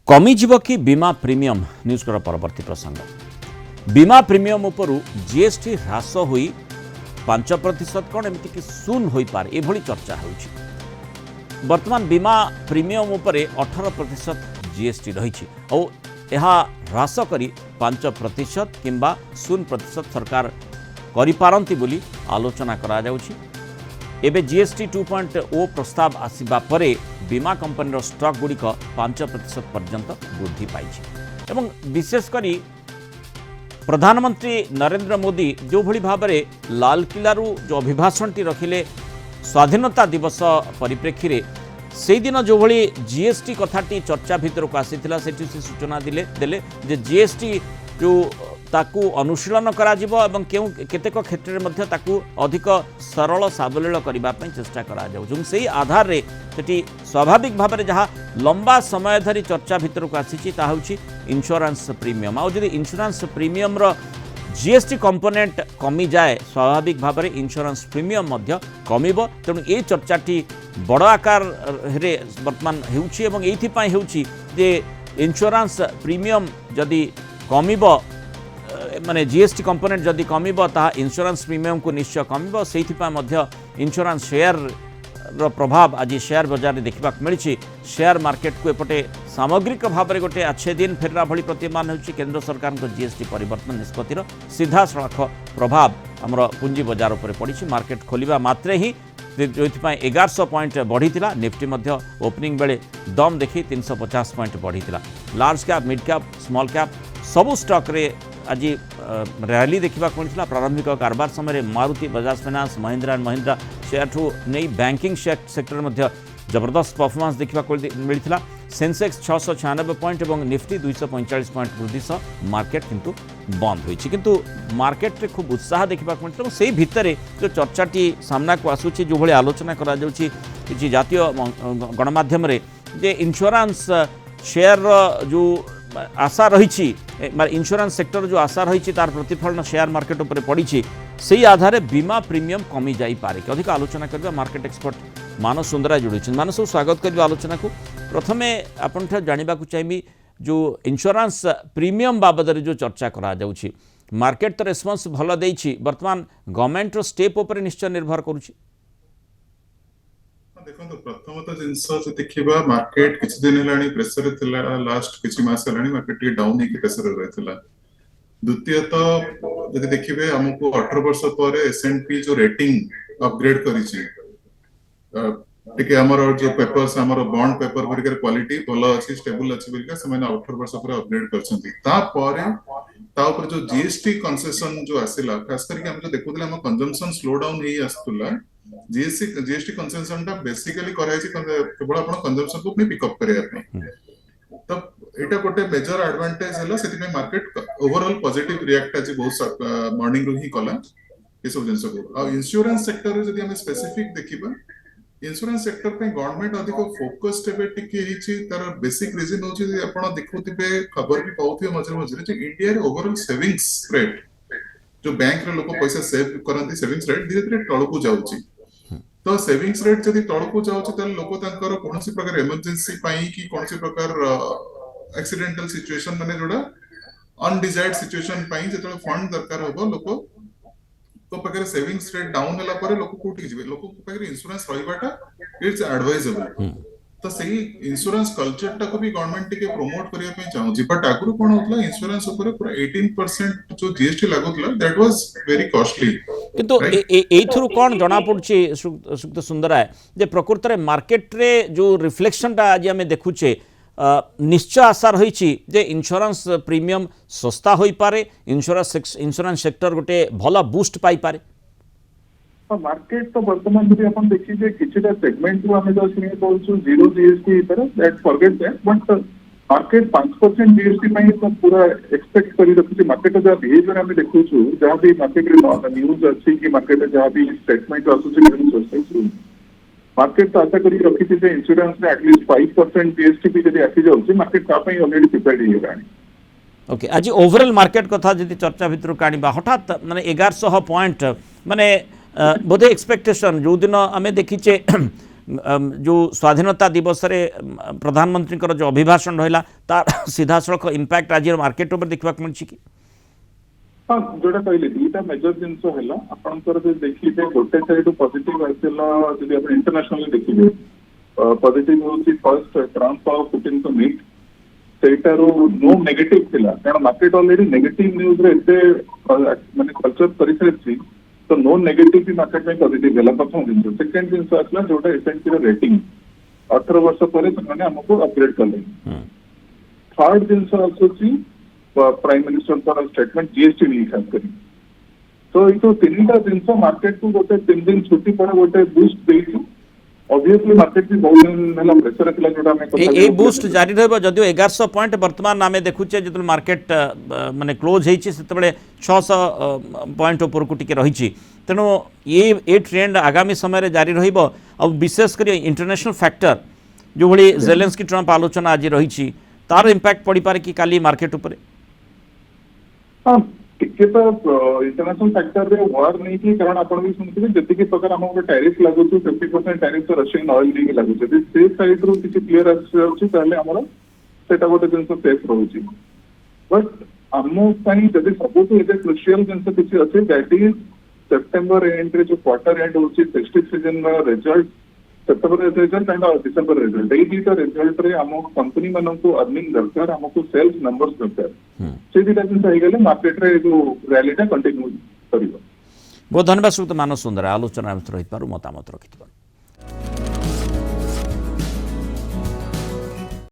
कमिजिव कि बीमा premium news कर परवर्ती प्रसंग बीमा प्रीमियम उपरू जीएसटी ह्रास होई 5% कौन एमती कि शून्य हो पारे एभली चर्चा होउछि। वर्तमान बीमा प्रीमियम उपरे 18% जीएसटी रही और यह ह्रास करी 5% किंबा 0% सरकार करिपारंती बोली आलोचना करा जाउछि। एबे जीएसटी 2.0 प्रस्ताव आसिबा परे बीमा कंपनी स्टॉक गुड़िक 5% पर्यंत वृद्धि पाई एवं विशेषकर प्रधानमंत्री नरेंद्र मोदी जो भली भाव में लाल किलारू जो अभिभाषण टी रखिले स्वाधीनता दिवस परिप्रेक्षी में से दिन जो भली जीएसटी कथाटी चर्चा भितर को आसीथिला सेठी से सूचना देले जे जीएसटी जो ताकू अनुशीलन करा जिवो एवं केतेक क्षेत्र में मध्य ताकू अधिक सरल साबलील करबा पई चेष्टा करा जाउ जो सेही आधार रे सेठी स्वाभाविक भाव में जहाँ लंबा समय धरी चर्चा भितर को आसीची ता होची इंश्योरेंस प्रीमियम आ जदि इंश्योरेंस प्रीमियम रो जीएसटी कंपोनेंट कमी जाए स्वाभाविक भाव में इंश्योरेंस प्रीमियम मध्य कमिबो। तेणु ये चर्चाटी बड़ आकार रे वर्तमान हेउची एवं एइथिपाई हेउची जे इंश्योरेंस प्रीमियम जदि कमिबो माने जीएसटी कंपोनेंट जदि कमिबो ता इंश्योरेंस प्रीमियम को निश्चय कमिबो। सेइथिपाई मध्य इंश्योरेंस शेयर रो प्रभाव आज शेयर बाजार में देखा मिली। शेयर मार्केट को एपटे सामग्रिक भाव में गोटे अच्छे दिन फेरला भली प्रतिमान होछि। केंद्र सरकार को जीएसटी परिवर्तन निष्पत्तिर सीधा सड़क प्रभाव आमर पुंजी बाजार पर पड़ी। मार्केट खोलिबा मात्रे ही जो 1100 पॉइंट बढ़ी निफ्टी मध्य ओपनिंग बेले दम देखी 350 पॉइंट बढ़ी। Large cap mid cap small cap सबू स्टॉक रे आज रैली देखा मिलता। प्रारंभिक कारबार समय Maruti Bajaj finance Mahindra and Mahindra share ठू नहीं बैंकिंग सेक्टर में जबरदस्त परफॉर्मेंस देखा मिलता। सेंसेक्स 696 पॉइंट और निफ्टी 245 पॉइंट वृद्धि सह मार्केट किंतु बंद होइछि। किंतु मार्केट रे खूब उत्साह देखा मिलता। से भितर जो चर्चाटी सामना को आसूची जो भाई आलोचना करा जाउछि कि जातीय गणमाध्यम रे जे इंश्योरेंस शेयर जो आशा रही इंश्योरेंस सेक्टर जो आशा रही तार प्रतिफलन शेयर मार्केट उपर पड़ी से आधार बीमा प्रीमियम कमी जाई पारे कि अधिक आलोचना करबा मार्केट एक्सपर्ट मानस सुंदरा जोड़ी मानस स्वागत करबा आलोचना को। प्रथमे आपन जानवा चाहिए जो इंश्योरेंस प्रीमियम बाबद जो चर्चा करा जाउछि मार्केट तो रेस्पॉन्स भल देछि वर्तमान गवर्नमेंट रो स्टेप उपर निश्चय निर्भर करुछि। देखो प्रथमतः जिनस देखा मार्केट किसी दिन है प्रेसर थिला लास्ट किसी मास है मार्केट डाउन होकर प्रेसर रही। द्वितीयतः जब देखिए आमको 18 वर्ष पर S&P जो रेटिंग अपग्रेड करिछि जो पेपर्स बॉन्ड पेपर परिकर क्वालिटी भल अच्छी स्टेबल अच्छी बोलिका से 18 वर्ष पर अपग्रेड करछंती। जो जीएसटी कंसेशन जो आसिला खास करके हम जो देखुतले हम कंजम्पशन स्लो डाउन हेई आस्तुला जीएसटी कंसेशन टा बेसिकली कराई केवल आपण कंजम्पशन को पिकअप करिया पे तो एटा गोटे मेजर एडवांटेज हला सेति मार्केट ओवरऑल पॉजिटिव रिएक्ट आज बहुत मॉर्निंग रो ही कला ये सब जिंस को। इंश्योरेंस सेक्टर रे जदी हम स्पेसिफिक देखिबा इंश्योरेंस सेक्टर पे गवर्नमेंट अधिक फोकस्ड एबे टिके हिची तार बेसिक रीजन होची जे आपण देखुतिबे खबर भी पाउथिबे मझे मझे जे इंडिया रे ओवरऑल सेविंग्स रेट जो बैंक रे लोक पैसा सेव करंती सेविंग्स रेट धीरे धीरे तळकु जाउची। तो सेविंग्स रेट जदि तळकु जाउची त लोक तांकर कोनसी प्रकार इमरजेंसी पाई कि कोनसी प्रकार एक्सीडेंटल सिचुएशन माने जोडा अनडिजायर्ड सिचुएशन पाई जेतले फंड दरकार होबो लोक तो पाखे सेविंग्स रेट डाउन होला परे लोक कोठी जिवे लोक पाखे इंश्योरेंस रहिबाटा इट्स एडवाइजेबल। तो सही इंश्योरेंस कल्चर टा को भी गवर्नमेंट टिके प्रमोट करिया पे चाहूची बट आगुर कोन होतला इंश्योरेंस ऊपर पूरा 18% जो जीएसटी लागुतला दैट वाज वेरी कॉस्टली। किंतु एथुरु कोन जणा पड़छि सुक्त सुंदरा जे प्रकृत रे मार्केट रे जो रिफ्लेक्शन टा आज हमें देखुचे निश्चय आशा रही जे इंश्योरेंस प्रीमियम सस्ता होई पारे इंश्योरेंस सेक्टर गोटे भला बूस्ट पाई पारे। मार्केट तो वर्तमान जब अपन देखिए किछिटा सेगमेंट को हमें जस्ट नहीं बोलछु जीरो जीएसटी इतर that forget that but market 5% GST ପାଇଁ तो पूरा एक्सपेक्ट करी रखिछि। मार्केट जो बिहेवियर हमें देखुछु जहां भी मार्केट रे न्यूज़ अछि कि मार्केट जहां भी स्टेटमेंट आसुछि न्यूज़ अछि मार्केट तो आशा करी रखिछि जे इंश्योरेंस में एटलीस्ट 5% जीएसटी भी जदि आसी जाउछि मार्केट ता ପାଇଁ ऑलरेडी प्रिपेयर्ड हे गानी। ओके आज ओवरऑल मार्केट कथा जदि चर्चा भितर काणीबा हठात माने 1100 पॉइंट माने बोधे एक्सपेक्टेशन जो दिन आम देखीचे जो स्वाधीनता दिवस रे प्रधानमंत्री जो अभिभाषण रहा तार सीधा सड़क इम्पैक्ट आज मार्केट उपर देखा मिली कि हाँ जोटा कहले दुईटा मेजर जिनस है आपंकर जो देखिए गोटे साइड पॉजिटिव आसला जब आप इंटरनेशनल देखिए पॉजिटिव होची फर्स्ट ट्रम्प और पुटिन को मीट सेटार नो नेगेटिव थिला कारण मार्केट ऑलरेडी नेगेटिव न्यूज रे एते माने कल्चर करि सारिछि तो नो नेगेटिव भी मार्केट में पॉजिटिव है प्रथम जिनस सेकंड जिनस आसला जोटा एसएनपी रो रेटिंग 18 वर्ष पर से हमको अपग्रेड करले थर्ड जिनस आसुछि प्राइम मिनिस्टर पर स्टेटमेंट जीएसटी नहीं खास करी तो ये तीन जिनस मार्केट को गोटे 3 दिन छुट्टी पर गोटे बूस्ट देछि ऑब्वियसली मार्केट भी बहुत दिन है प्रेशर थिला जोटा में ए बूस्ट जारी रहबो जदियो 1100 पॉइंट वर्तमान आमे देखुचे जतल मार्केट माने क्लोज हेछि सेतबेले 600 पॉइंट ऊपर को टिके रहिछि तेनो ये ट्रेंड आगामी समय रे जारी रहइबो अब विशेष करी इंटरनेशनल फैक्टर जो भली जेलेंस्की ट्रम्प आलोचना आज रहिछि तार इंपैक्ट पड़ी पारे कि काली मार्केट ऊपर हाँ टिके तो इंटरनेशनल फैक्टर रे वार नहीं की कारण आपण भी सुनथिबे जति प्रकार हमको टैरिफ लागु 50% टैरिफ तो रशियन ऑयल नहीं लागु जदि से साइड रो किछि क्लियर आछि ताले हमर सेटा गोटे जिंस सेफ रहउछि बट हमो पई जदि सबु तो एते क्रुशियल जिंस किछि अछि दैट इज सितंबर एंड रे जो क्वार्टर एंड होछि फेस्टिव सीजन रा रिजल्ट सितंबर रिजल्ट एंड डिसेंबर रिजल्ट एई दीटा रिजल्ट रे हम कंपनी मानन को अर्निंग दरकार हमको सेल्स नंबर्स दरकार से दीटा जिंस आइ गेले मार्केट रे जो रैलीटा कंटिन्यू करिवो बहुत धन्यवाद श्रीयुक्त मानस सुंदर आलोचना रही मतामत रखि।